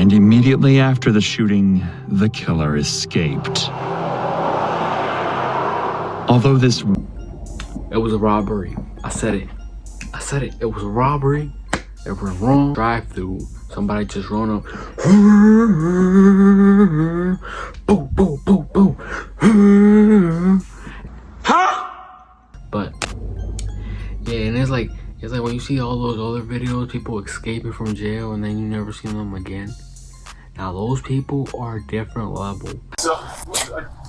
And immediately after the shooting, the killer escaped. Although this... It was a robbery. I said it. It was a robbery. It went wrong. Drive-through. Somebody just run up. Boom, boom, boom, boom. Huh? But yeah, and it's like when you see all those other videos, people escaping from jail and then you never see them again. Now those people are a different level. So,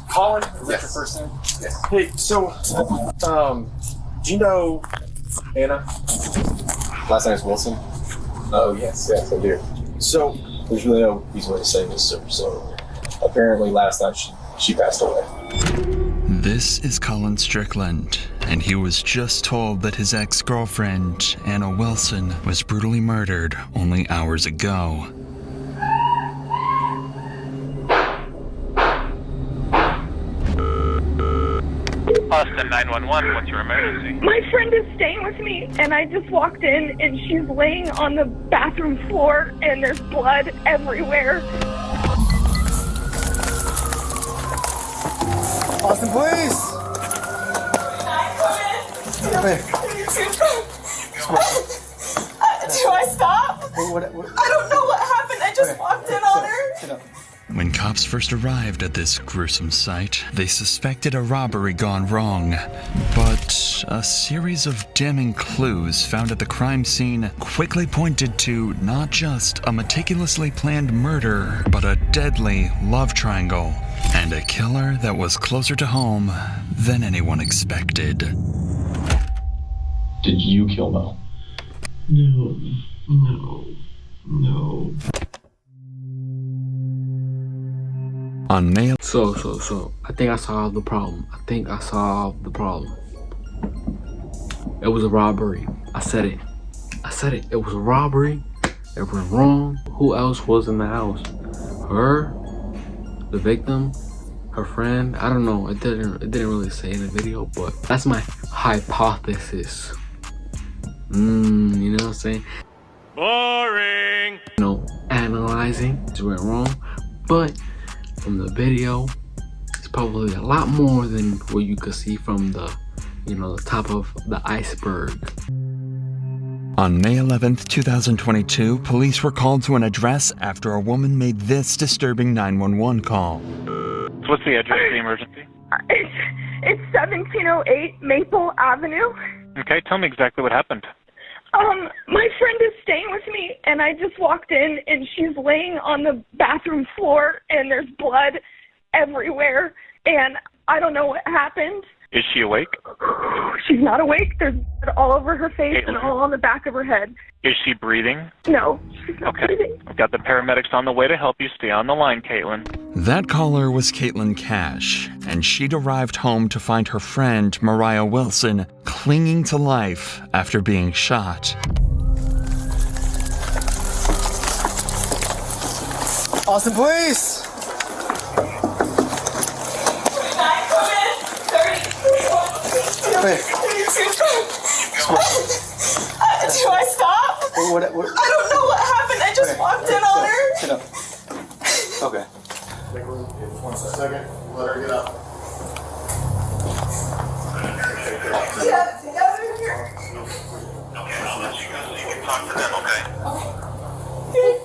Colin, is that your first name? Yes. Hey, so, do you know Anna? Last name is Wilson. Oh, yes, I do. So, there's really no easy way to say this, sir. So, apparently last night she passed away. This is Colin Strickland, and he was just told that his ex-girlfriend, Anna Wilson, was brutally murdered only hours ago. Austin 911, what's your emergency? My friend is staying with me, and I just walked in, and she's laying on the bathroom floor, and there's blood everywhere. Austin, please! Do I stop? I don't know what happened. I just walked in on her. Sit up. When cops first arrived at this gruesome site, they suspected a robbery gone wrong. But a series of damning clues found at the crime scene quickly pointed to not just a meticulously planned murder, but a deadly love triangle, and a killer that was closer to home than anyone expected. Did you kill Mel? No. On May... So, I think I solved the problem. It was a robbery. I said it. It was a robbery. It went wrong. Who else was in the house? Her? The victim? Her friend? I don't know. It didn't really say in the video, but that's my hypothesis. You know what I'm saying? Boring! You know, analyzing. It went wrong. But from the video, it's probably a lot more than what you could see from the, the top of the iceberg. On May 11th, 2022, police were called to an address after a woman made this disturbing 911 call. What's the address of the emergency? It's 1708 Maple Avenue. Okay, tell me exactly what happened. My friend is staying with me, and I just walked in, and she's laying on the bathroom floor, and there's blood everywhere, and I don't know what happened. Is she awake? She's not awake. There's blood all over her face and all on the back of her head. Is she breathing? No, she's not breathing. I've got the paramedics on the way to help you. Stay on the line, Caitlin. That caller was Caitlin Cash, and she'd arrived home to find her friend, Mariah Wilson, clinging to life after being shot. Austin, please! Do I stop? I don't know what happened. I just walked in on her. Sit up. Okay. 1 second. Let her get up. Get out of here. Okay, I'll let you go so you can talk to them, okay? Okay.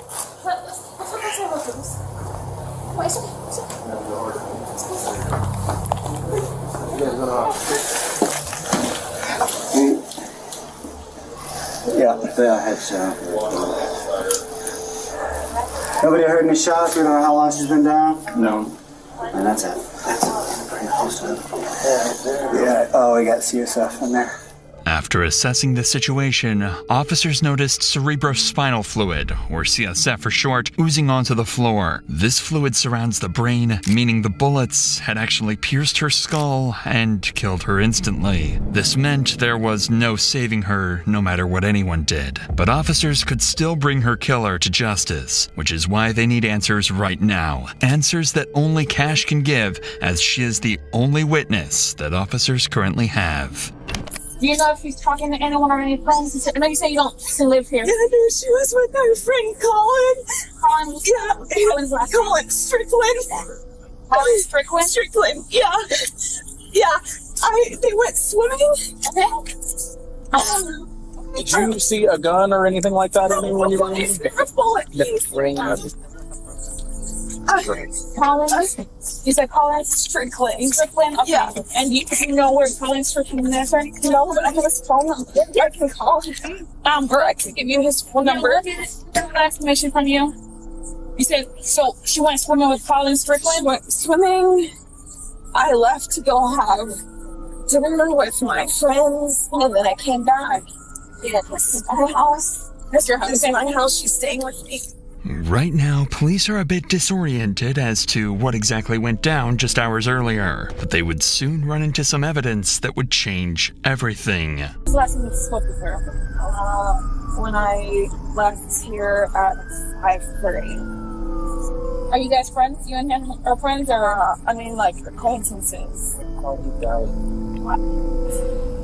Yeah, I had shot. Nobody heard any shots? We don't know how long she's been down? No. And that's it. That's pretty close to it. Yeah, oh, we got CSF in there. After assessing the situation, officers noticed cerebrospinal fluid, or CSF for short, oozing onto the floor. This fluid surrounds the brain, meaning the bullets had actually pierced her skull and killed her instantly. This meant there was no saving her, no matter what anyone did. But officers could still bring her killer to justice, which is why they need answers right now. Answers that only Cash can give, as she is the only witness that officers currently have. Do you know if she's talking to anyone or any friends? I know you say you don't live here. Yeah, no, she was with her friend Colin. Colin's last name? Colin Strickland. Colin Strickland? Strickland, yeah. Yeah. They went swimming. Okay. Did you see a gun or anything like that in there when you were in? A bullet piece. Colin? You said Colin Strickland? Strickland? Okay. Yeah. And you know where Colin Strickland is, right? No, but I have his phone number. I can call him. Or I can give you his phone number. Information from you. You said, so she went swimming with Colin Strickland? Went swimming. I left to go have dinner with my friends, and then I came back. Yeah, this is my house. That's your house. This is my house. She's staying with me. Right now, police are a bit disoriented as to what exactly went down just hours earlier, but they would soon run into some evidence that would change everything. When's the last time you spoke with her? When I left here at 5:30. Are you guys friends? You and him are friends, or I mean, like I acquaintances.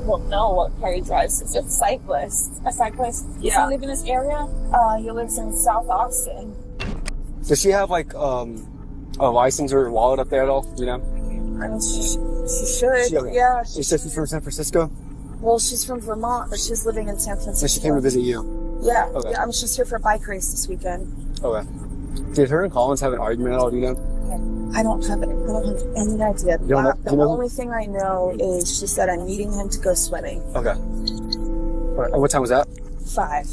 don't know what car he drives. Is it a cyclist? A cyclist? Yeah. Does he live in this area? He lives in South Austin. Does she have like a license or a wallet up there at all? You know? I mean, she should. Okay. Yeah. She said she's from San Francisco. Well, she's from Vermont, but she's living in San Francisco. So she came to visit you. Yeah. Okay. Yeah, I'm just here for a bike race this weekend. Okay. Did her and Collins have an argument at all? Do you know? I don't have any idea. You don't know- The you know- only thing I know is she said I'm meeting him to go swimming. Okay. All right. What time was that? 5.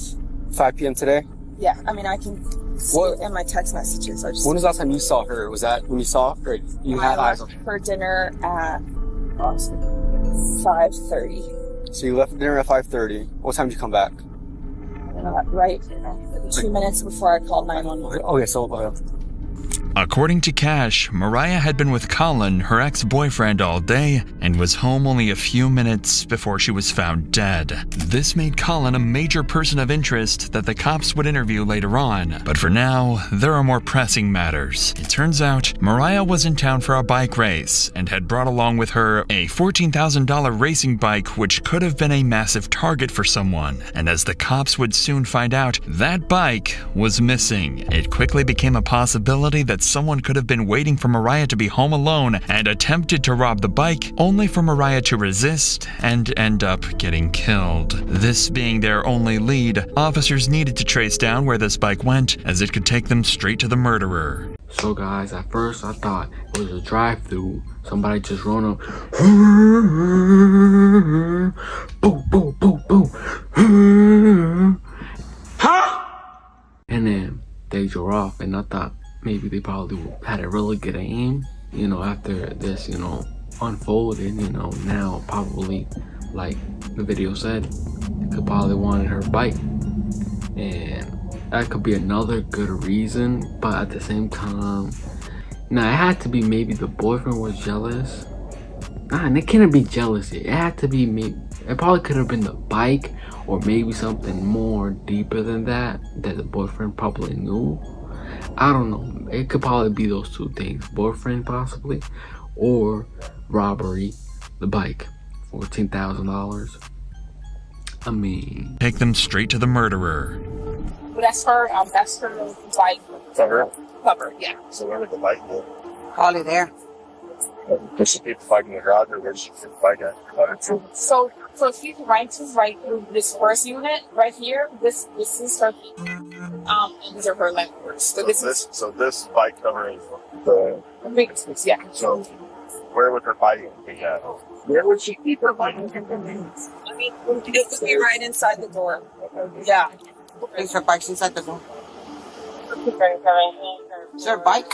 5 p.m. today. Yeah, I mean, I can see What- it in my text messages. I just When was the last time you saw her? Was that when you saw her? Or you had I eyes on left her? for dinner at 5:30. So you left for dinner at 5:30. What time did you come back? Right 2 minutes before I called 911. Okay, so According to Cash, Mariah had been with Colin, her ex-boyfriend, all day and was home only a few minutes before she was found dead. This made Colin a major person of interest that the cops would interview later on. But for now, there are more pressing matters. It turns out Mariah was in town for a bike race and had brought along with her a $14,000 racing bike, which could have been a massive target for someone. And as the cops would soon find out, that bike was missing. It quickly became a possibility that someone could have been waiting for Mariah to be home alone and attempted to rob the bike, only for Mariah to resist and end up getting killed. This being their only lead, officers needed to trace down where this bike went, as it could take them straight to the murderer. So guys, at first I thought it was a drive-through. Somebody just run up. Boom, boom, boom, boom. And then they drove off, and I thought maybe they probably had a really good aim, you know, after this, you know, unfolded, you know, now probably, like the video said, they could probably wanted her bike. And that could be another good reason, but at the same time, now it had to be maybe the boyfriend was jealous. Nah, and it couldn't be jealousy. It had to be maybe, it probably could have been the bike, or maybe something more deeper than that the boyfriend probably knew. I don't know. It could probably be those two things. Boyfriend possibly, or robbery, the bike, $14,000. I mean, Take them straight to the murderer. That's her bike Cover. cover, yeah. So where did the bike go? Probably there. Does she keep the bike in the garage, or where does she keep the bike at? So if you right to right through this first unit right here, this is her and these are her landlords. So this bike cover is the big, yeah. So where would her bike be at? Where would she keep her bike? I mean, it would be right inside the door. Yeah. Is her bike's inside the door? Is there a bike?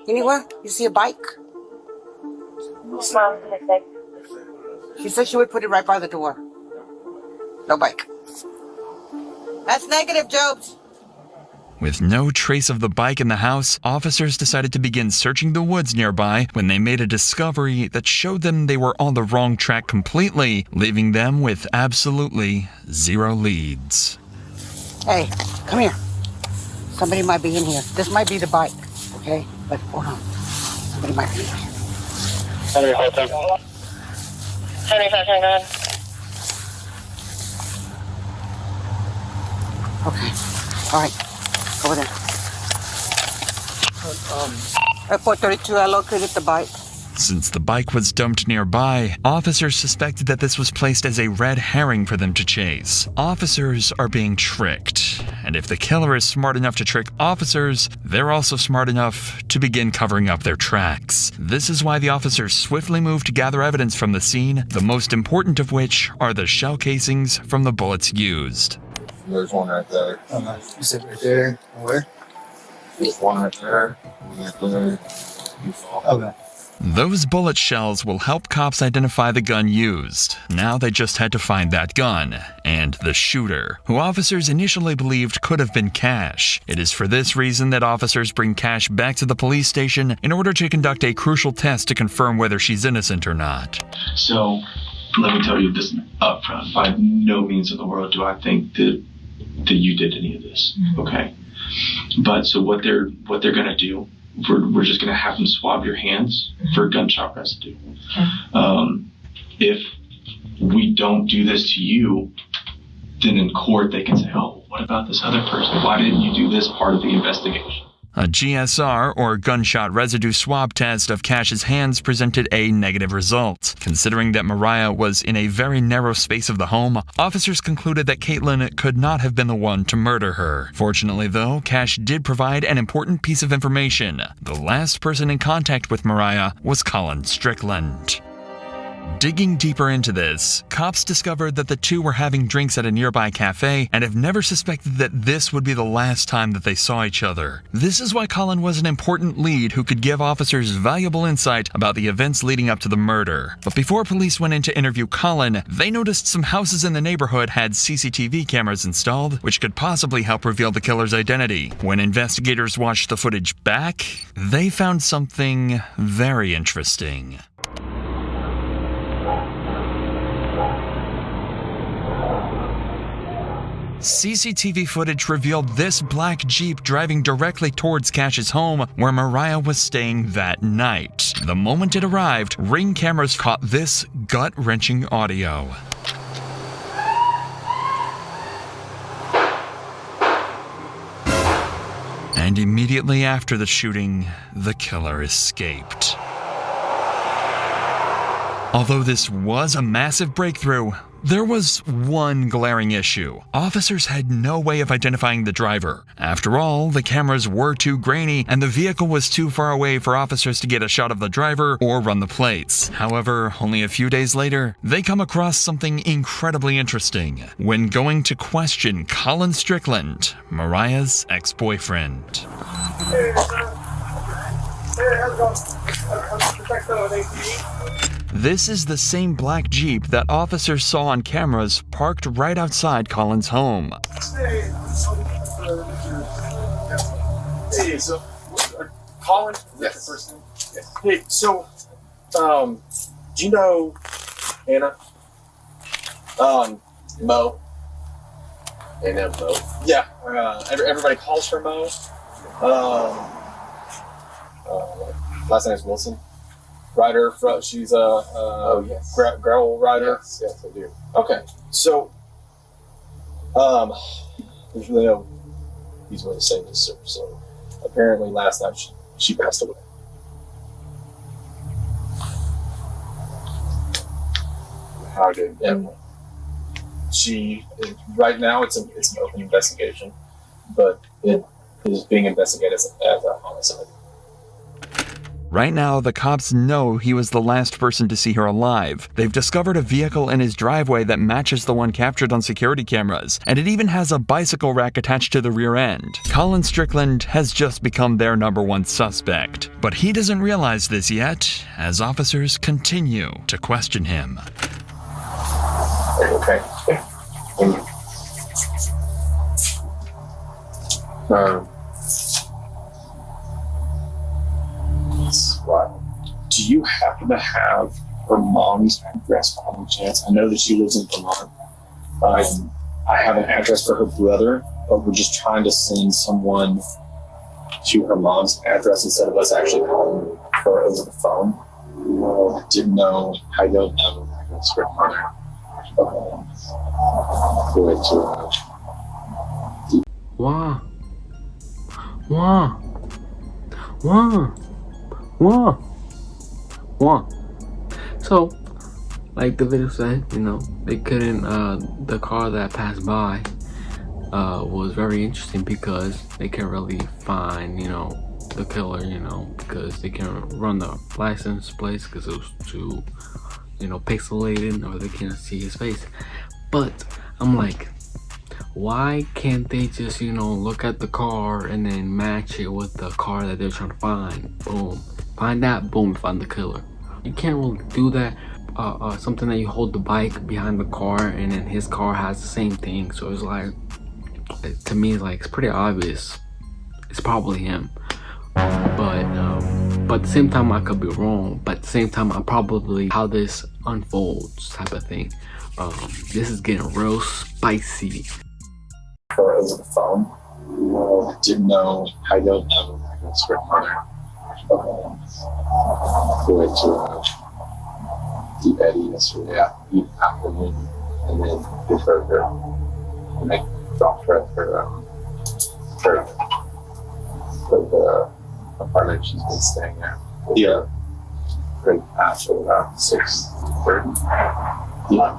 Anywhere? You see a bike? She said she would put it right by the door. No bike. That's negative, Jobs. With no trace of the bike in the house, officers decided to begin searching the woods nearby when they made a discovery that showed them they were on the wrong track completely, leaving them with absolutely zero leads. Hey, come here. Somebody might be in here. This might be the bike, okay? But hold on. Somebody might be in here. 75, Okay. All right. Over there. At 432, I located the bike. Since the bike was dumped nearby, officers suspected that this was placed as a red herring for them to chase. Officers are being tricked, and if the killer is smart enough to trick officers, they're also smart enough to begin covering up their tracks. This is why the officers swiftly moved to gather evidence from the scene, the most important of which are the shell casings from the bullets used. There's one right there. You said right there. Where? There's one right there. Okay. Those bullet shells will help cops identify the gun used. Now they just had to find that gun, and the shooter, who officers initially believed could have been Cash. It is for this reason that officers bring Cash back to the police station in order to conduct a crucial test to confirm whether she's innocent or not. So, let me tell you this up front. By no means in the world do I think that you did any of this, okay? But so what they're gonna do, we're just going to have them swab your hands for gunshot residue. If we don't do this to you, then in court they can say, oh, what about this other person? Why didn't you do this part of the investigation? A GSR, or gunshot residue swab test of Cash's hands, presented a negative result. Considering that Mariah was in a very narrow space of the home, officers concluded that Caitlin could not have been the one to murder her. Fortunately, though, Cash did provide an important piece of information. The last person in contact with Mariah was Colin Strickland. Digging deeper into this, cops discovered that the two were having drinks at a nearby cafe and have never suspected that this would be the last time that they saw each other. This is why Colin was an important lead who could give officers valuable insight about the events leading up to the murder. But before police went in to interview Colin, they noticed some houses in the neighborhood had CCTV cameras installed, which could possibly help reveal the killer's identity. When investigators watched the footage back, they found something very interesting. CCTV footage revealed this black Jeep driving directly towards Cash's home where Mariah was staying that night. The moment it arrived, Ring cameras caught this gut-wrenching audio. And immediately after the shooting, the killer escaped. Although this was a massive breakthrough, there was one glaring issue. Officers had no way of identifying the driver. After all, the cameras were too grainy and the vehicle was too far away for officers to get a shot of the driver or run the plates. However, only a few days later, they come across something incredibly interesting when going to question Colin Strickland, Mariah's ex-boyfriend. Hey, how's it going? This is the same black Jeep that officers saw on cameras parked right outside Colin's home. Hey, so Colin? Yes. Your first name? Yes. Hey, so do you know Anna? Mo. And then Mo. Yeah. Everybody calls her Mo. Last name is Wilson. Rider, she's a yes. gravel rider. Yes, I do. Okay, so there's really no easy way to say this, sir. So apparently last night she passed away. How did? And right now it's an open investigation, but it is being investigated as a homicide. Right now, the cops know he was the last person to see her alive. They've discovered a vehicle in his driveway that matches the one captured on security cameras, and it even has a bicycle rack attached to the rear end. Colin Strickland has just become their #1 suspect, but he doesn't realize this yet, as officers continue to question him. Okay. Do you happen to have her mom's address by any chance? I know that she lives in Vermont. I have an address for her brother, but we're just trying to send someone to her mom's address instead of us actually calling her over the phone. I didn't know. I don't have an address for her. Go into So, like the video said, you know, they couldn't, the car that passed by was very interesting because they can't really find, you know, the killer, you know, because they can't run the license plates because it was too, you know, pixelated, or they can't see his face. But I'm like, why can't they just, you know, look at the car and then match it with the car that they're trying to find? Boom, find that, boom, find the killer. You can't really do that. Something that you hold the bike behind the car and then his car has the same thing. So it's like, to me, it's like, it's pretty obvious it's probably him. But at the same time, I could be wrong. But at the same time, I probably how this unfolds type of thing. This is getting real spicy. Over the phone. I didn't know. I don't have a script on it. We went to Deep Eddy yesterday afternoon, and then they heard her, and they dropped her at her the apartment she's been staying at. Yeah. Right after about 6:30. Yeah.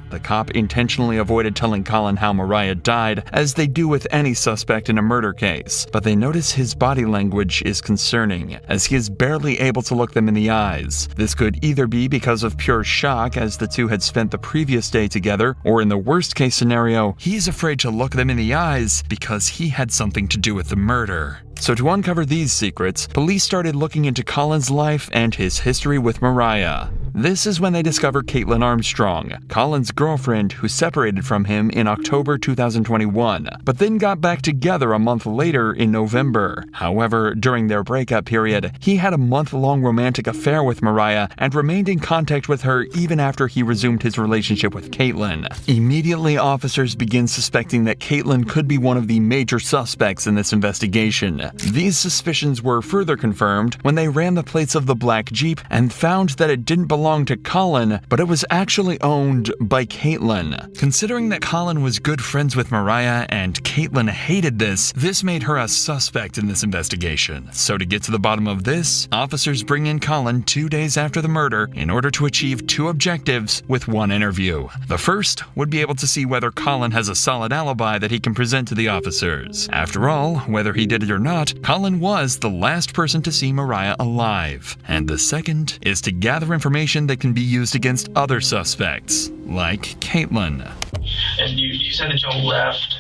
The cop intentionally avoided telling Colin how Mariah died, as they do with any suspect in a murder case, but they notice his body language is concerning, as he is barely able to look them in the eyes. This could either be because of pure shock, as the two had spent the previous day together, or in the worst case scenario, he's afraid to look them in the eyes because he had something to do with the murder. So to uncover these secrets, police started looking into Colin's life and his history with Mariah. This is when they discover Caitlin Armstrong, Colin's girlfriend who separated from him in October 2021, but then got back together a month later in November. However, during their breakup period, he had a month-long romantic affair with Mariah and remained in contact with her even after he resumed his relationship with Caitlin. Immediately, officers begin suspecting that Caitlin could be one of the major suspects in this investigation. These suspicions were further confirmed when they ran the plates of the black Jeep and found that it didn't belong to Colin, but it was actually owned by Caitlin. Considering that Colin was good friends with Mariah and Caitlin hated this made her a suspect in this investigation. So to get to the bottom of this, officers bring in Colin 2 days after the murder in order to achieve two objectives with one interview. The first would be able to see whether Colin has a solid alibi that he can present to the officers. After all, whether he did it or not, Colin was the last person to see Mariah alive. And the second is to gather information that can be used against other suspects, like Caitlin. And you said that y'all left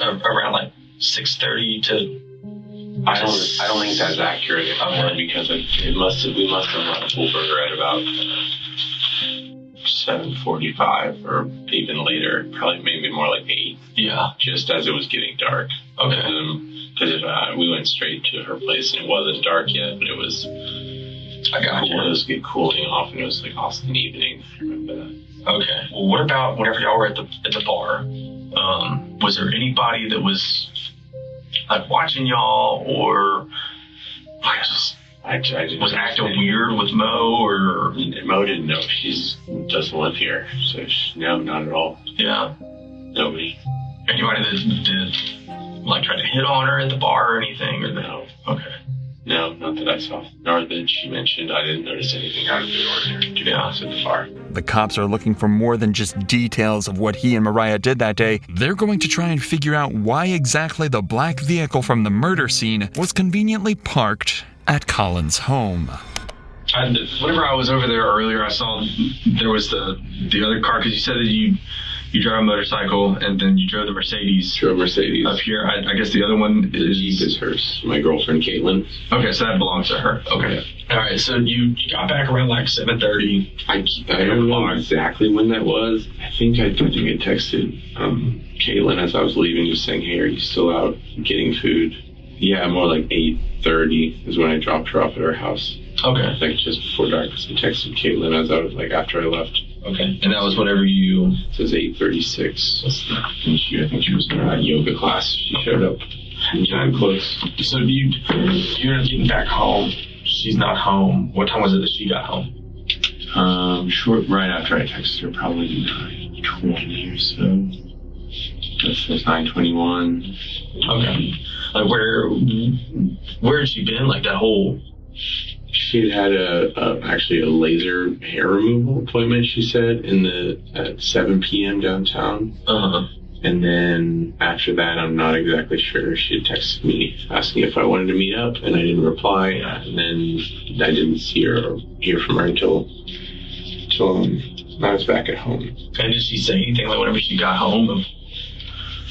around like 6:30 to. I don't think that's accurate anymore, because we must have left Uber at about 7:45 or even later, probably maybe more like 8. Yeah. Just as it was getting dark. Okay. Because we went straight to her place and it wasn't dark yet, but it was. I got you. It was cooling off, and it was like awesome in the evening. I remember that. Okay. Well, what about whenever y'all were at the bar? Was there anybody that was like watching y'all, or like I was acting weird with Mo, or Mo didn't know she doesn't live here, so no, not at all. Yeah. Nobody. Anybody that did like try to hit on her at the bar or anything, or no? Okay. No, not that I saw. Nor that she mentioned. I didn't notice anything out of the ordinary, to be honest, at the bar. The cops are looking for more than just details of what he and Mariah did that day. They're going to try and figure out why exactly the black vehicle from the murder scene was conveniently parked at Colin's home. Whenever I was over there earlier, I saw there was the other car, because you said that you drive a motorcycle and then you drove the Mercedes. Drove Mercedes. Up here. I guess the other one is hers. My girlfriend, Caitlin. Okay, so that belongs to her. Okay. Yeah. All right, so you got back around like 7:30. I don't know exactly when that was. I think I texted Caitlin as I was leaving, just saying, hey, are you still out getting food? Yeah, more like 8:30 is when I dropped her off at her house. Okay. Like just before dark, because I texted Caitlin as I was like after I left. Okay. And that was whenever you. It says 8:36. And I think she was in her yoga class. She showed up. I'm close. So you're getting back home. She's not home. What time was it that she got home? Short right after I texted her, probably 9:20 or so. That's 9:21. Okay. Like where had she been? Like that whole. She had actually a laser hair removal appointment. She said at 7 p.m. downtown. And then after that, I'm not exactly sure. She had texted me asking if I wanted to meet up, and I didn't reply. And then I didn't see her or hear from her until I was back at home. And did she say anything like whenever she got home of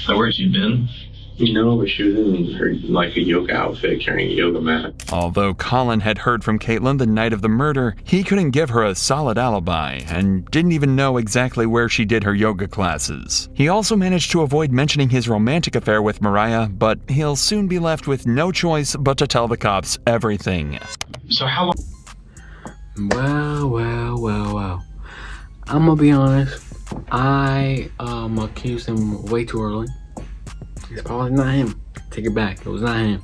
like where she'd been? No, but she was in her like a yoga outfit, carrying a yoga mat. Although Colin had heard from Caitlin the night of the murder, he couldn't give her a solid alibi and didn't even know exactly where she did her yoga classes. He also managed to avoid mentioning his romantic affair with Mariah, but he'll soon be left with no choice but to tell the cops everything. So how long? Well. I'm gonna be honest. I accused him way too early. It's probably not him. Take it back. It was not him.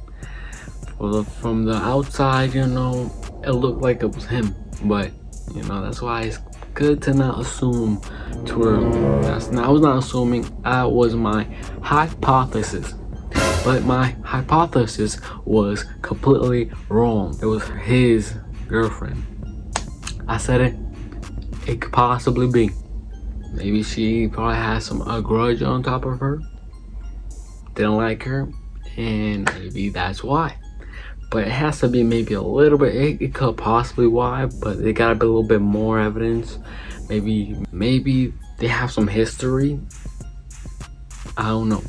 From the outside, it looked like it was him. But, that's why it's good to not assume too early. I was not assuming. That was my hypothesis. But my hypothesis was completely wrong. It was his girlfriend. I said it. It could possibly be. Maybe she probably has a grudge on top of her. Didn't like her, and maybe that's why. But it has to be maybe a little bit. It could possibly why, but it gotta be a little bit more evidence. Maybe they have some history. I don't know.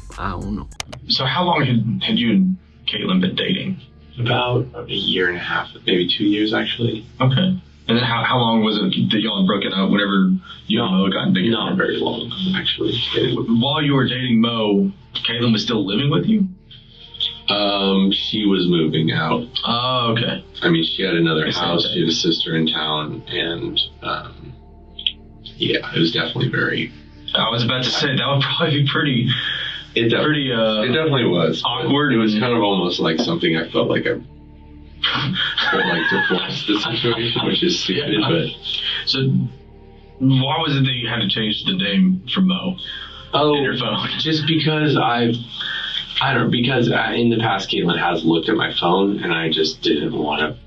So how long had you and Caitlin been dating? About a year and a half, maybe 2 years actually. Okay. And then how long was it that y'all had broken up whenever you and Mo got together? Not very long, actually. While you were dating Mo, Caitlin was still living with you? She was moving out. Oh, okay. I mean, she had another house. She had a sister in town, and yeah, it was definitely very. I was about to say that would probably be pretty. It definitely was awkward. It was kind of almost like something I felt like I would like to force the situation, which is stupid. But so, why was it that you had to change the name from Mo? In your phone? Just because because in the past Caitlin has looked at my phone, and I just didn't want to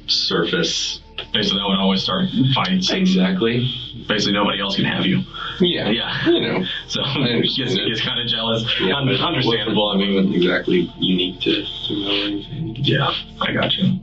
surface. Basically, that would always start fights. Exactly. Basically, nobody else can have you. Yeah. So gets kind of jealous. Yeah, Understandable. I mean, wasn't exactly unique to Mo or anything. Yeah, I got you.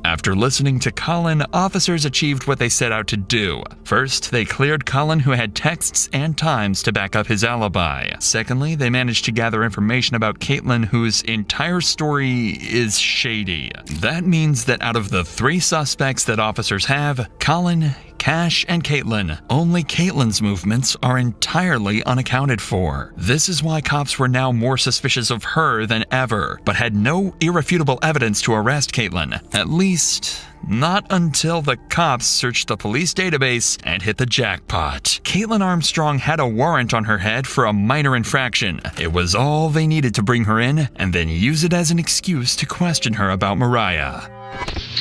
After listening to Colin, officers achieved what they set out to do. First, they cleared Colin, who had texts and times to back up his alibi. Secondly, they managed to gather information about Caitlin, whose entire story is shady. That means that out of the 3 suspects that officers have, Colin, Cash, and Caitlin, only Caitlin's movements are entirely unaccounted for. This is why cops were now more suspicious of her than ever, but had no irrefutable evidence to arrest Caitlin. At least, not until the cops searched the police database and hit the jackpot. Caitlin Armstrong had a warrant on her head for a minor infraction. It was all they needed to bring her in, and then use it as an excuse to question her about Mariah.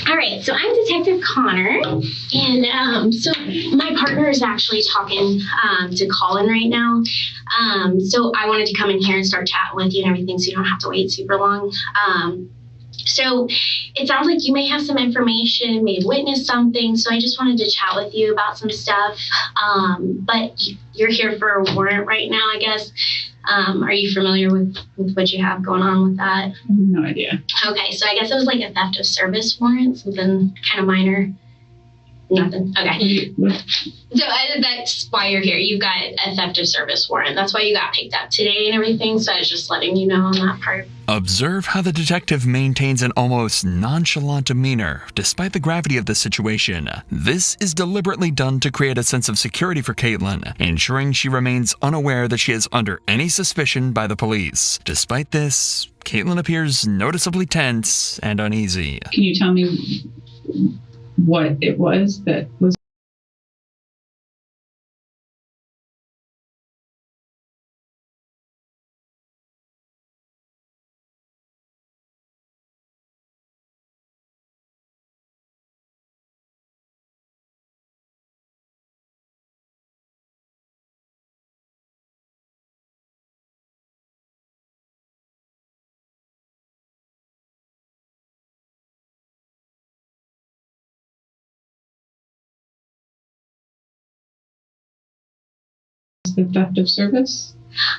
All right, so I'm Detective Connor, and so my partner is actually talking to Colin right now. So I wanted to come in here and start chatting with you and everything, so you don't have to wait super long. So it sounds like you may have some information, may have witnessed something, so I just wanted to chat with you about some stuff. But you're here for a warrant right now, I guess. Are you familiar with what you have going on with that? No idea. Okay, so I guess it was like a theft of service warrant, something kind of minor. Nothing. Okay. So that's why you're here. You've got a theft of service warrant. That's why you got picked up today and everything. So I was just letting you know on that part. Observe how the detective maintains an almost nonchalant demeanor, despite the gravity of the situation. This is deliberately done to create a sense of security for Caitlin, ensuring she remains unaware that she is under any suspicion by the police. Despite this, Caitlin appears noticeably tense and uneasy. Can you tell me what it was that was the theft of service?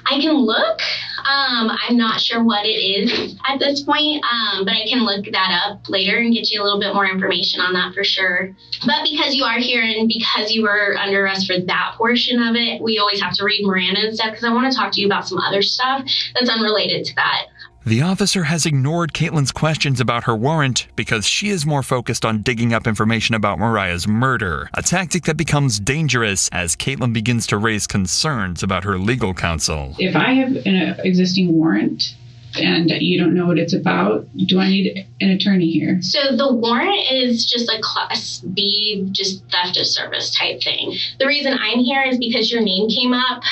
I can look. I'm not sure what it is at this point, but I can look that up later and get you a little bit more information on that for sure. But because you are here and because you were under arrest for that portion of it, we always have to read Miranda and stuff because I want to talk to you about some other stuff that's unrelated to that. The officer has ignored Caitlin's questions about her warrant because she is more focused on digging up information about Mariah's murder, a tactic that becomes dangerous as Caitlin begins to raise concerns about her legal counsel. If I have an existing warrant and you don't know what it's about, do I need an attorney here? So the warrant is just a Class B, just theft of service type thing. The reason I'm here is because your name came up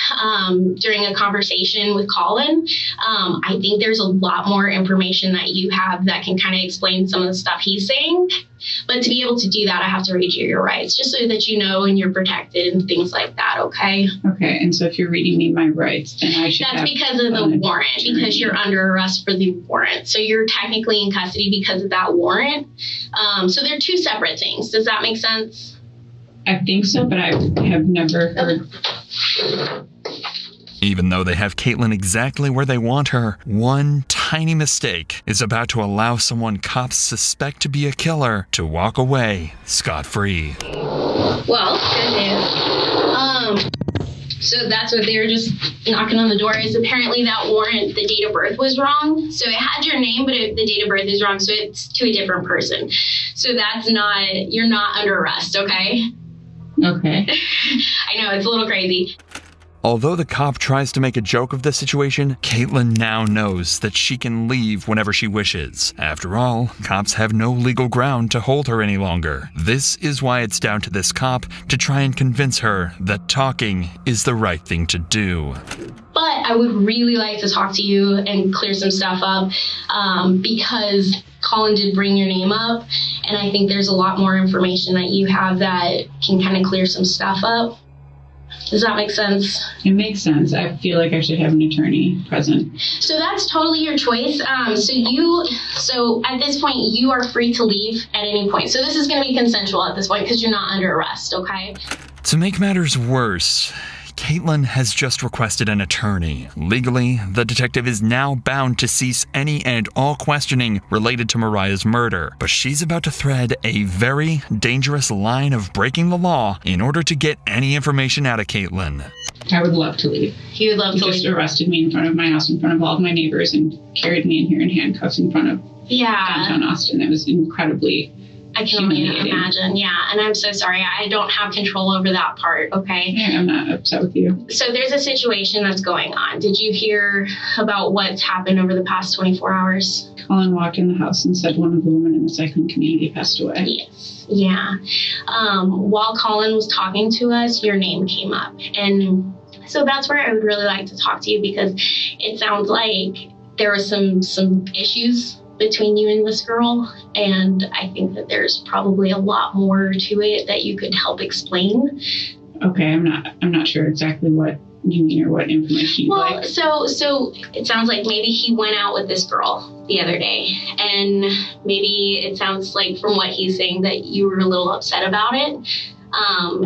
during a conversation with Colin. I think there's a lot more information that you have that can kind of explain some of the stuff he's saying. But to be able to do that, I have to read you your rights, just so that you know and you're protected and things like that, okay? Okay, and so if you're reading me my rights, then I should That's because of the warrant, because you're under arrest for the warrant. So you're technically in custody because of that warrant. So they're two separate things. Does that make sense? I think so, but I have never heard. Even though they have Caitlin exactly where they want her, one tiny mistake is about to allow someone cops suspect to be a killer to walk away scot-free. Well, good news. So that's what they were just knocking on the door is apparently that warrant, the date of birth was wrong. So it had your name, but the date of birth is wrong. So it's to a different person. So that's not, you're not under arrest, okay? Okay. I know, it's a little crazy. Although the cop tries to make a joke of the situation, Caitlin now knows that she can leave whenever she wishes. After all, cops have no legal ground to hold her any longer. This is why it's down to this cop to try and convince her that talking is the right thing to do. But I would really like to talk to you and clear some stuff up because Colin did bring your name up, and I think there's a lot more information that you have that can kind of clear some stuff up. Does that make sense? It makes sense. I feel like I should have an attorney present. So that's totally your choice. So at this point, you are free to leave at any point. So this is going to be consensual at this point because you're not under arrest, okay? To make matters worse, Caitlin has just requested an attorney. Legally, the detective is now bound to cease any and all questioning related to Mariah's murder, but she's about to thread a very dangerous line of breaking the law in order to get any information out of Caitlin. I would love to leave. He would love to leave. He just arrested me in front of my house, in front of all of my neighbors, and carried me in here in handcuffs in front of downtown Austin. It was incredibly I can only imagine, yeah. And I'm so sorry. I don't have control over that part, okay? Yeah, I'm not upset with you. So there's a situation that's going on. Did you hear about what's happened over the past 24 hours? Colin walked in the house and said one of the women in the cycling community passed away. Yes, yeah. While Colin was talking to us, your name came up. And so that's where I would really like to talk to you because it sounds like there were some issues between you and this girl, and I think that there's probably a lot more to it that you could help explain. Okay, I'm not sure exactly what you mean or what information you'd like. So it sounds like maybe he went out with this girl the other day, and maybe it sounds like from what he's saying that you were a little upset about it.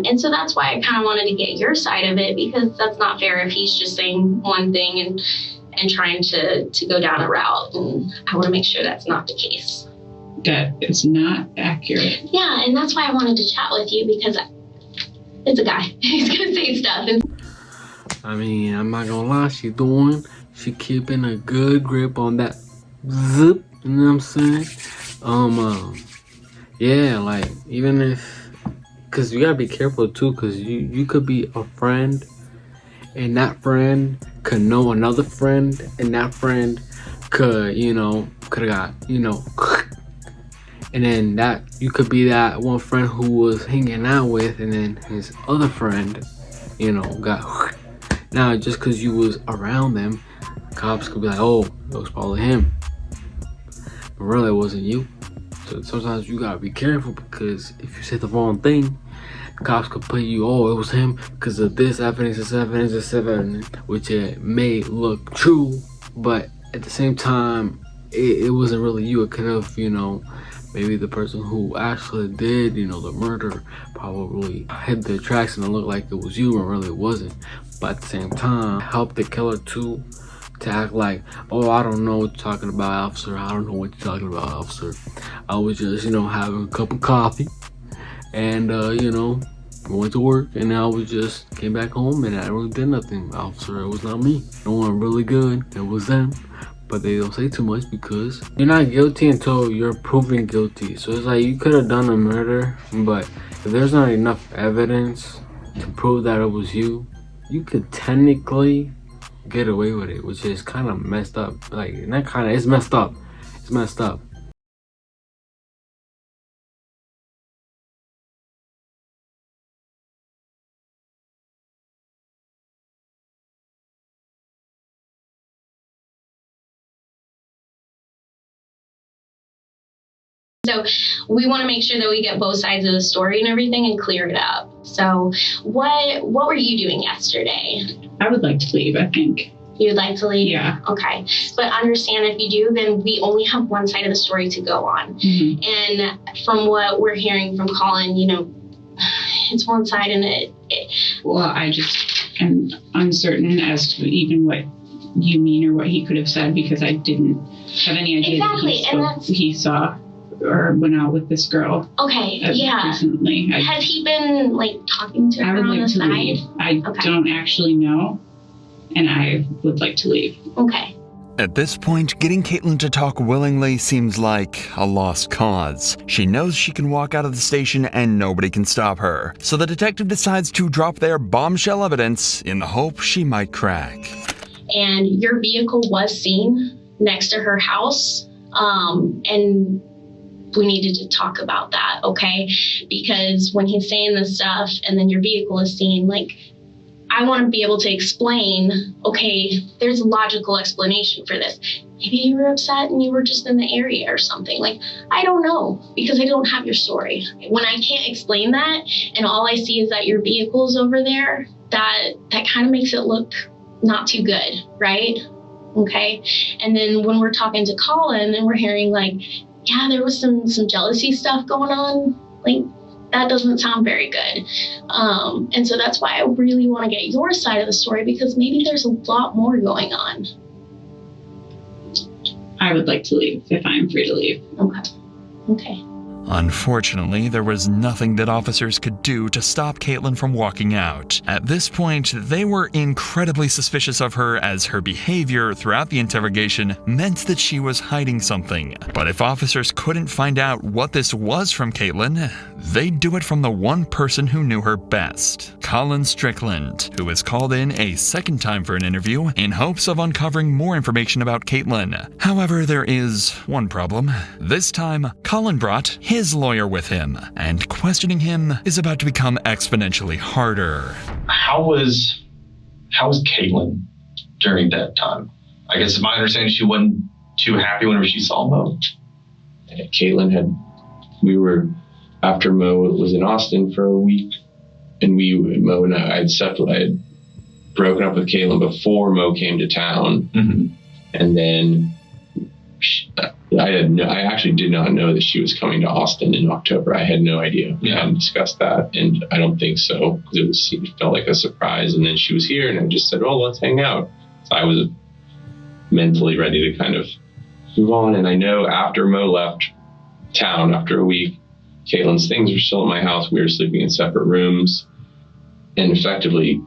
And so that's why I kind of wanted to get your side of it because that's not fair if he's just saying one thing and trying to go down a route, and I want to make sure that's not the case. That is not accurate. Yeah, and that's why I wanted to chat with you because it's a guy. He's gonna say stuff. I mean, I'm not gonna lie, she keeping a good grip on that zip, you know what I'm saying? Yeah, like, even if, cause you gotta be careful too, cause you could be a friend, and that friend could know another friend, and that friend could, could've got, and then that, you could be that one friend who was hanging out with, and then his other friend, got, now just cause you was around them, cops could be like, oh, it was probably him, but really it wasn't you. So sometimes you gotta be careful because if you say the wrong thing, cops could put you, oh, it was him because of this evidence, which it may look true, but at the same time, it wasn't really you. It could have, maybe the person who actually did, the murder probably hit the tracks and it looked like it was you, and really it wasn't. but at the same time, help the killer too to act like, oh, I don't know what you're talking about, officer. I don't know what you're talking about, officer. I was just, having a cup of coffee and, went to work and I was just came back home and I really did nothing, officer. It was not me. No one really good. It was them. But they don't say too much because you're not guilty until you're proven guilty. So it's like you could have done a murder, but if there's not enough evidence to prove that it was you, you could technically get away with it, which is kind of messed up. Like, not kind of, it's messed up. It's messed up. So we want to make sure that we get both sides of the story and everything and clear it up. So what were you doing yesterday? I would like to leave, I think. You'd like to leave? Yeah. Okay. But understand, if you do, then we only have one side of the story to go on. Mm-hmm. And from what we're hearing from Colin, it's one side and Well, I just am uncertain as to even what you mean or what he could have said, because I didn't have any idea that he saw or went out with this girl. Okay, yeah. Recently. Has he been talking to her on the side? Leave. I don't actually know, and I would like to leave. Okay. At this point, getting Caitlin to talk willingly seems like a lost cause. She knows she can walk out of the station and nobody can stop her. So the detective decides to drop their bombshell evidence in the hope she might crack. And your vehicle was seen next to her house, and we needed to talk about that, okay? Because when he's saying this stuff and then your vehicle is seen, I want to be able to explain, okay, there's a logical explanation for this. Maybe you were upset and you were just in the area or something. I don't know, because I don't have your story. When I can't explain that and all I see is that your vehicle's over there, that kind of makes it look not too good, right? Okay. And then when we're talking to Colin and we're hearing yeah, there was some jealousy stuff going on, that doesn't sound very good. And so that's why I really want to get your side of the story, because maybe there's a lot more going on. I would like to leave if I'm free to leave. Okay. Unfortunately, there was nothing that officers could do to stop Caitlin from walking out. At this point, they were incredibly suspicious of her, as her behavior throughout the interrogation meant that she was hiding something. But if officers couldn't find out what this was from Caitlin, they'd do it from the one person who knew her best, Colin Strickland, who was called in a second time for an interview in hopes of uncovering more information about Caitlin. However, there is one problem. This time, Colin brought his lawyer with him, and questioning him is about to become exponentially harder. How was Caitlin during that time? I guess my understanding, she wasn't too happy whenever she saw Mo. Caitlin we were, after Mo was in Austin for a week, and Mo and I had broken up with Caitlin before Mo came to town. Mm-hmm. And then I actually did not know that she was coming to Austin in October. I had no idea. We hadn't discussed that, and I don't think so, because it felt like a surprise. And then she was here, and I just said, "Oh, let's hang out." So I was mentally ready to kind of move on. And I know after Mo left town after a week, Caitlin's things were still at my house. We were sleeping in separate rooms, and effectively,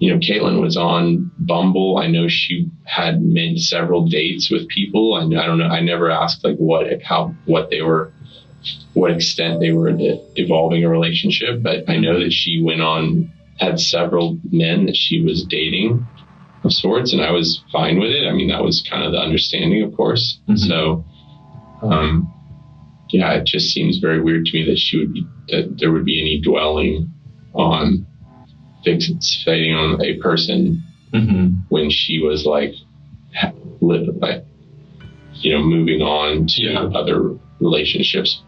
Caitlin was on Bumble. I know she had made several dates with people. I don't know. I never asked what extent they were evolving a relationship, but I know that she had several men that she was dating of sorts, and I was fine with it. I mean, that was kind of the understanding, of course. Mm-hmm. So, it just seems very weird to me that there would be any dwelling on fixating on a person when she was moving on to other relationships,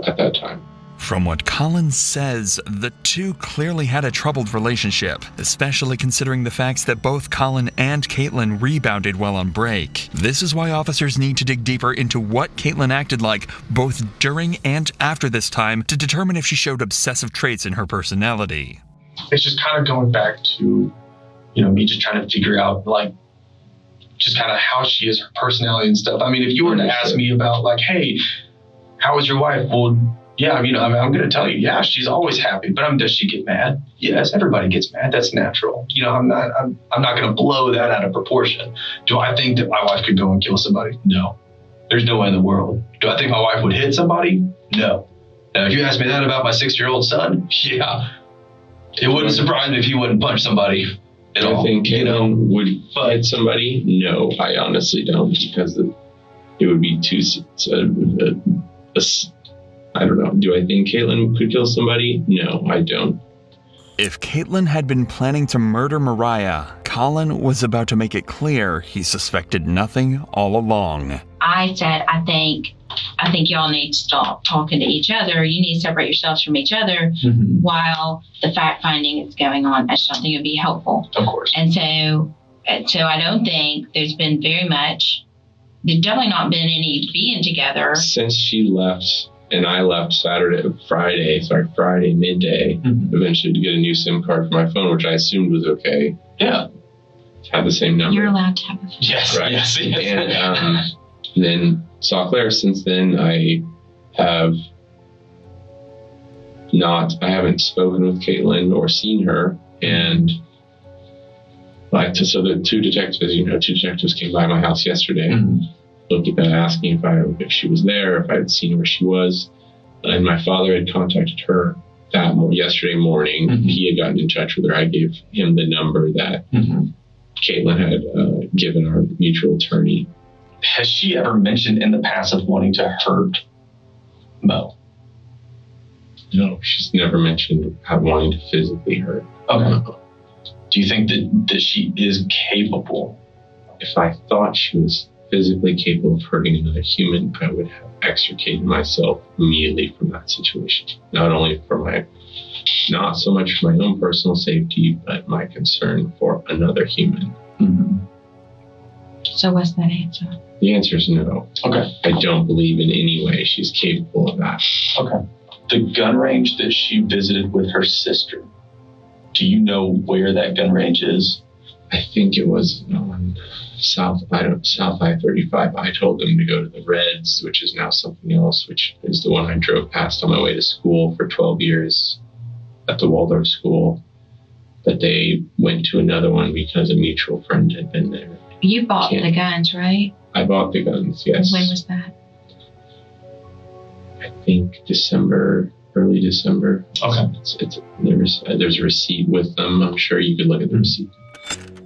at that time. From what Colin says, the two clearly had a troubled relationship, especially considering the facts that both Colin and Caitlin rebounded while on break. This is why officers need to dig deeper into what Caitlin acted like both during and after this time to determine if she showed obsessive traits in her personality. it's just kind of going back to, me just trying to figure out, like, just kind of how she is, her personality and stuff. I mean, if you were to ask me about, like, hey, how is your wife? Well, yeah, I'm going to tell you, yeah, she's always happy. But does she get mad? Yes, everybody gets mad. That's natural. I'm not going to blow that out of proportion. Do I think that my wife could go and kill somebody? No. There's no way in the world. Do I think my wife would hit somebody? No. Now, if you ask me that about my 6-year-old son, yeah, it wouldn't surprise me if he wouldn't punch somebody at all. I think Caitlin would hit somebody. No, I honestly don't, because it would be too. I don't know. Do I think Caitlin could kill somebody? No, I don't. If Caitlin had been planning to murder Mariah, Colin was about to make it clear he suspected nothing all along. I said, I think y'all need to stop talking to each other. You need to separate yourselves from each other while the fact finding is going on. I just don't think it would be helpful. Of course. And so I don't think there's been very much. There's definitely not been any being together. Since she left, and I left Friday midday, eventually to get a new SIM card for my phone, which I assumed was okay. Yeah. Had the same number. You're allowed to have a phone. Yes, right. Yes. And then saw Claire. Since then, I haven't spoken with Caitlin or seen her. And so the two detectives came by my house yesterday, asking if she was there, if I had seen where she was. And my father had contacted her yesterday morning. He had gotten in touch with her. I gave him the number that Caitlin had given our mutual attorney. Has she ever mentioned in the past of wanting to hurt Mo? No, she's never mentioned wanting to physically hurt. Okay. Do you think that she is capable? If I thought she was physically capable of hurting another human, I would have extricated myself immediately from that situation. Not only not so much for my own personal safety, but my concern for another human. So what's that answer? The answer is no. Okay. I don't believe in any way she's capable of that. Okay. The gun range that she visited with her sister, do you know where that gun range is? I think it was on South I-35. I told them to go to the Reds, which is now something else, which is the one I drove past on my way to school for 12 years at the Waldorf school. But they went to another one because a mutual friend had been there. You bought the guns, right? I bought the guns, yes. When was that? I think early December. Okay. There's a receipt with them. I'm sure you could look at the receipt.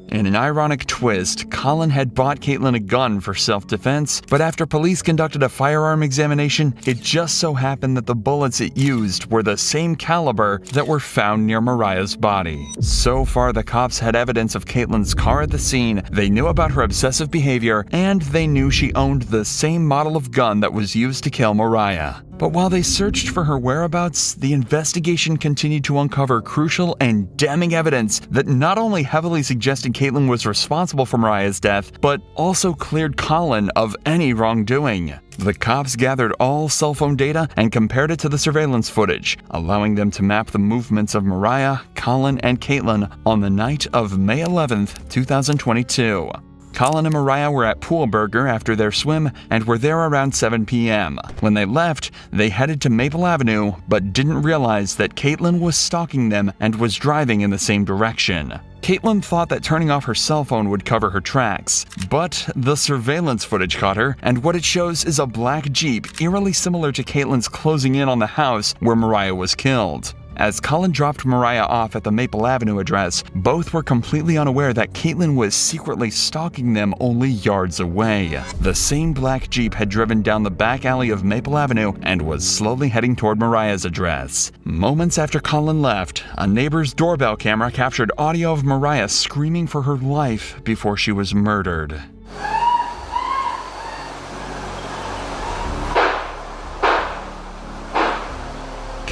In an ironic twist, Colin had bought Caitlin a gun for self-defense, but after police conducted a firearm examination, it just so happened that the bullets it used were the same caliber that were found near Mariah's body. So far, the cops had evidence of Caitlin's car at the scene, they knew about her obsessive behavior, and they knew she owned the same model of gun that was used to kill Mariah. But while they searched for her whereabouts, the investigation continued to uncover crucial and damning evidence that not only heavily suggested Caitlin was responsible for Mariah's death, but also cleared Colin of any wrongdoing. The cops gathered all cell phone data and compared it to the surveillance footage, allowing them to map the movements of Mariah, Colin, and Caitlin on the night of May 11th, 2022. Colin and Mariah were at Pool Burger after their swim and were there around 7 p.m. When they left, they headed to Maple Avenue, but didn't realize that Caitlin was stalking them and was driving in the same direction. Caitlin thought that turning off her cell phone would cover her tracks, but the surveillance footage caught her, and what it shows is a black Jeep eerily similar to Caitlin's closing in on the house where Mariah was killed. As Colin dropped Mariah off at the Maple Avenue address, both were completely unaware that Caitlin was secretly stalking them only yards away. The same black Jeep had driven down the back alley of Maple Avenue and was slowly heading toward Mariah's address. Moments after Colin left, a neighbor's doorbell camera captured audio of Mariah screaming for her life before she was murdered.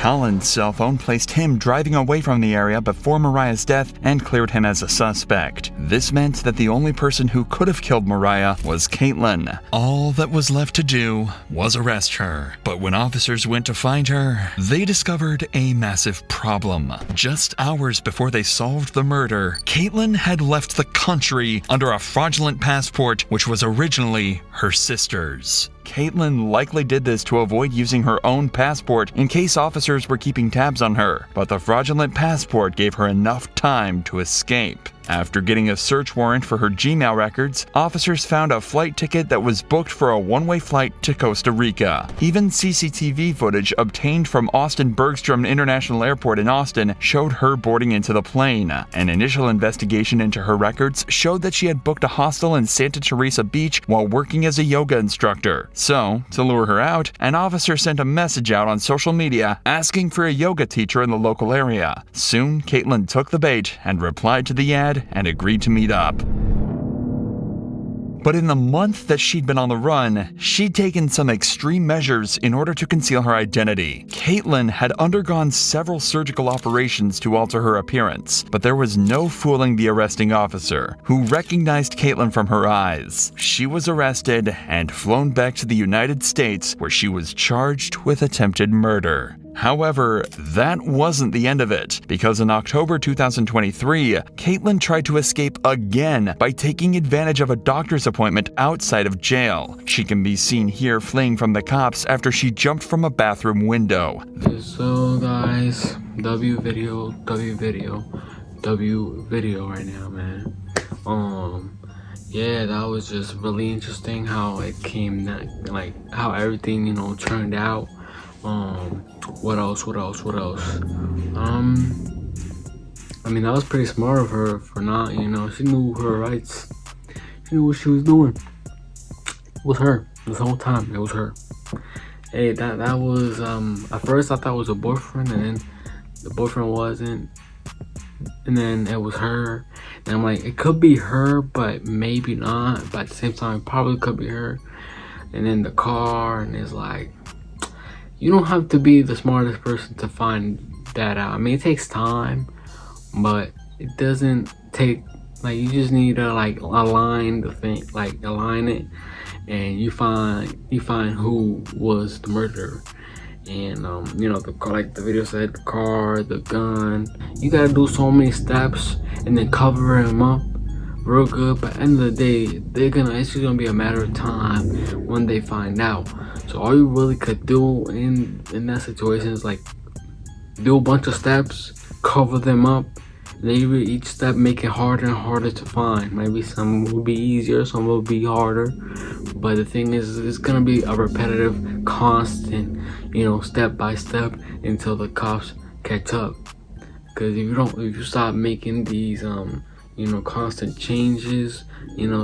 Colin's cell phone placed him driving away from the area before Mariah's death and cleared him as a suspect. This meant that the only person who could have killed Mariah was Caitlin. All that was left to do was arrest her. But when officers went to find her, they discovered a massive problem. Just hours before they solved the murder, Caitlin had left the country under a fraudulent passport which was originally her sister's. Caitlin likely did this to avoid using her own passport in case officers were keeping tabs on her, but the fraudulent passport gave her enough time to escape. After getting a search warrant for her Gmail records, officers found a flight ticket that was booked for a one-way flight to Costa Rica. Even CCTV footage obtained from Austin Bergstrom International Airport in Austin showed her boarding into the plane. An initial investigation into her records showed that she had booked a hostel in Santa Teresa Beach while working as a yoga instructor. So, to lure her out, an officer sent a message out on social media asking for a yoga teacher in the local area. Soon, Caitlin took the bait and replied to the ad and agreed to meet up. But in the month that she'd been on the run, she'd taken some extreme measures in order to conceal her identity. Caitlin had undergone several surgical operations to alter her appearance, but there was no fooling the arresting officer, who recognized Caitlin from her eyes. She was arrested and flown back to the United States, where she was charged with attempted murder. However, that wasn't the end of it, because in October 2023, Caitlin tried to escape again by taking advantage of a doctor's appointment outside of jail. She can be seen here fleeing from the cops after she jumped from a bathroom window. So guys, W video right now, man. Yeah, that was just really interesting how it came, like how everything, turned out. What else? I mean, that was pretty smart of her for not, she knew her rights. She knew what she was doing. It was her. This whole time, it was her. Hey, that was, at first I thought it was a boyfriend, and then the boyfriend wasn't. And then it was her. And I'm like, it could be her, but maybe not. But at the same time, it probably could be her. And then the car, and it's like, you don't have to be the smartest person to find that out. I mean, it takes time, but it doesn't take, like, you just need to align the thing, align it, and you find who was the murderer. And the car, like the video said, the car, the gun. You gotta do so many steps and then cover him up real good. But at the end of the day, it's just gonna be a matter of time when they find out. So all you really could do in that situation is do a bunch of steps, cover them up, maybe each step make it harder and harder to find. Maybe some will be easier, some will be harder. But the thing is, it's gonna be a repetitive, constant, step by step until the cops catch up. Because if you stop making these constant changes,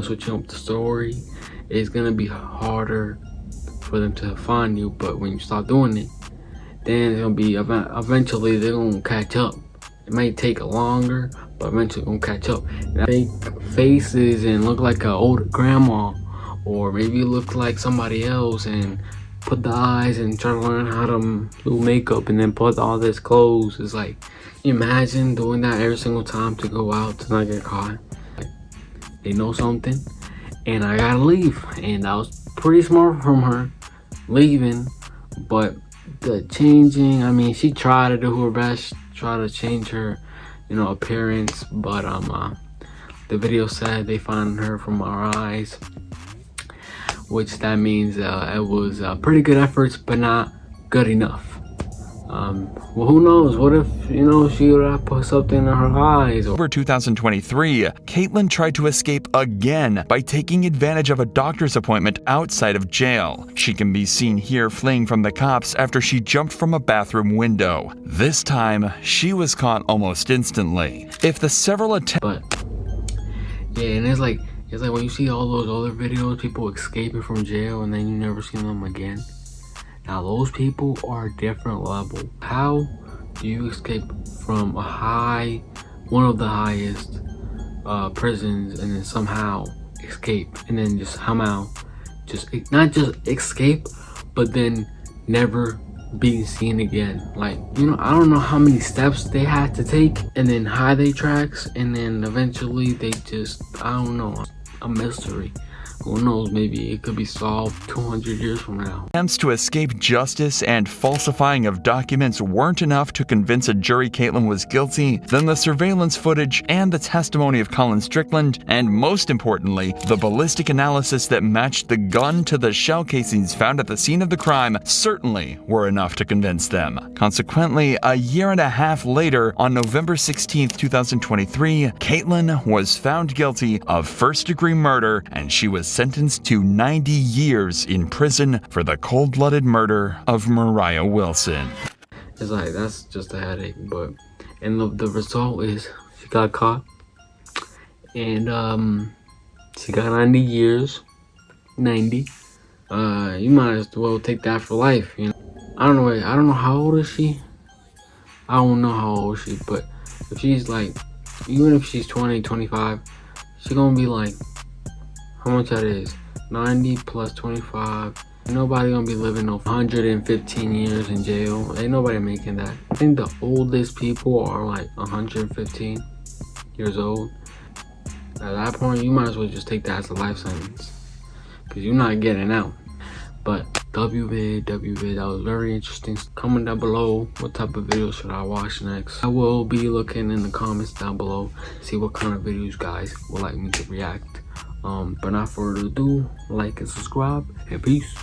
switching up the story, it's gonna be harder for them to find you. But when you start doing it, then it's gonna be eventually they're gonna catch up. It might take longer, but eventually gonna catch up. Fake faces and look like an older grandma, or maybe look like somebody else and put the eyes and try to learn how to do makeup and then put all this clothes. It's like, imagine doing that every single time to go out to not get caught. They know something and I gotta leave, and that was pretty smart from her leaving. But the changing, I mean, she tried to do her best, try to change her appearance, but the video said they found her from her eyes, which that means it was pretty good efforts, but not good enough. Well, who knows? What if, she would have put something in her eyes? Over 2023, Caitlin tried to escape again by taking advantage of a doctor's appointment outside of jail. She can be seen here fleeing from the cops after she jumped from a bathroom window. This time, she was caught almost instantly. If the several attempts... But, yeah, and it's like when you see all those other videos, people escaping from jail and then you never see them again. Now those people are a different level. How do you escape from one of the highest prisons, and then somehow escape, and then just somehow not just escape, but then never being seen again. Like, you know, I don't know how many steps they had to take and then hide their tracks, and then eventually they just, I don't know, a mystery. Who knows, maybe it could be solved 200 years from now. Attempts to escape justice and falsifying of documents weren't enough to convince a jury Caitlin was guilty. Then the surveillance footage and the testimony of Colin Strickland, and most importantly, the ballistic analysis that matched the gun to the shell casings found at the scene of the crime certainly were enough to convince them. Consequently, a year and a half later, on November 16, 2023, Caitlin was found guilty of first-degree murder, and she was sentenced to 90 years in prison for the cold-blooded murder of Mariah Wilson. It's like, that's just a headache, but, and the result is she got caught, and she got 90 years. 90. You might as well take that for life, you know. I don't know how old is she? I don't know how old she, but if she's like, even if she's 20, 25, she's gonna be like, how much that is? 90 plus 25. Ain't nobody gonna be living no 115 years in jail. Ain't nobody making that. I think the oldest people are like 115 years old. At that point, you might as well just take that as a life sentence, because you're not getting out. But WVid, that was very interesting. Comment down below what type of videos should I watch next. I will be looking in the comments down below, see what kind of videos guys would like me to react. But not further ado, like and subscribe, and peace.